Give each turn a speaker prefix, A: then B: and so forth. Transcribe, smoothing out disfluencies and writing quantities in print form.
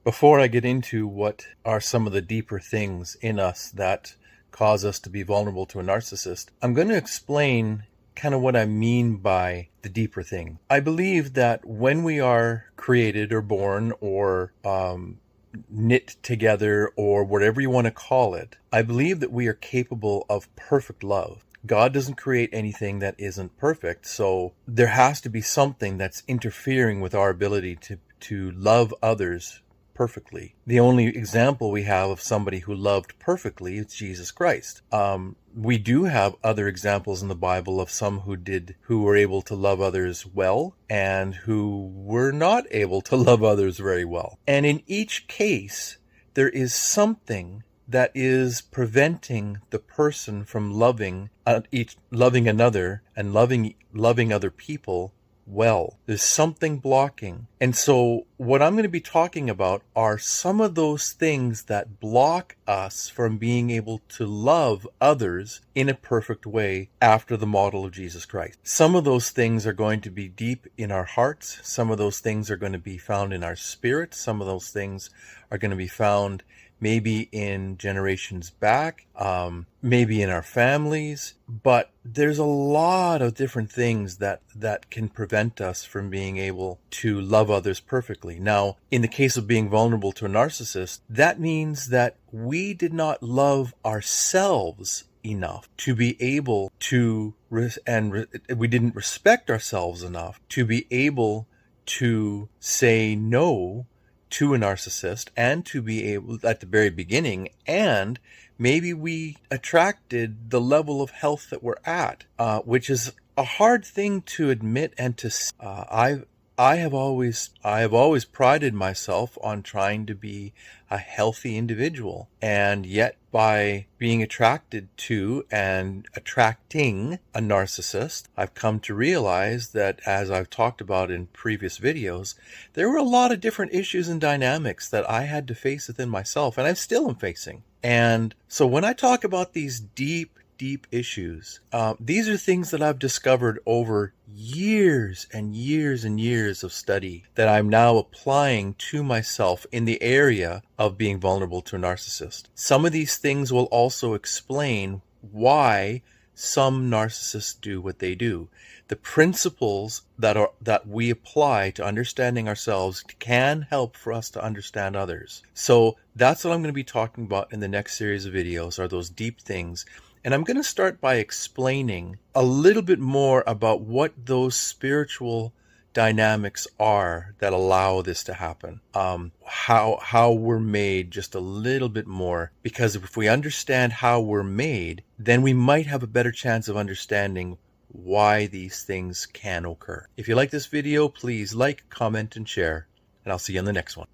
A: Before I get into what are some of the deeper things in us that cause us to be vulnerable to a narcissist, I'm going to explain kind of what I mean by the deeper thing. I believe that when we are created or born or knit together or whatever you want to call it, I believe that we are capable of perfect love. God doesn't create anything that isn't perfect, so there has to be something that's interfering with our ability to love others perfectly. The only example we have of somebody who loved perfectly is Jesus Christ. We do have other examples in the Bible of some who were able to love others well and who were not able to love others very well. And in each case, there is something that is preventing the person from loving another and loving other people well. There's something blocking. And so what I'm going to be talking about are some of those things that block us from being able to love others in a perfect way after the model of Jesus Christ. Some of those things are going to be deep in our hearts. Some of those things are going to be found in our spirit. Some of those things are going to be found maybe in generations back, maybe in our families, but there's a lot of different things that can prevent us from being able to love others perfectly. Now, in the case of being vulnerable to a narcissist, that means that we did not love ourselves enough to be able to, we didn't respect ourselves enough to be able to say no to a narcissist and to be able at the very beginning, and maybe we attracted the level of health that we're at, which is a hard thing to admit and to I have always prided myself on trying to be a healthy individual, and yet by being attracted to and attracting a narcissist, I've come to realize that, as I've talked about in previous videos, there were a lot of different issues and dynamics that I had to face within myself, and I still am facing. And so when I talk about these deep issues, these are things that I've discovered over years and years and years of study that I'm now applying to myself in the area of being vulnerable to a narcissist. Some of these things will also explain why some narcissists do what they do. The principles that we apply to understanding ourselves can help for us to understand others. So that's what I'm going to be talking about in the next series of videos, are those deep things. And I'm going to start by explaining a little bit more about what those spiritual dynamics are that allow this to happen. How we're made just a little bit more, because if we understand how we're made, then we might have a better chance of understanding why these things can occur. If you like this video, please like, comment, and share, and I'll see you in the next one.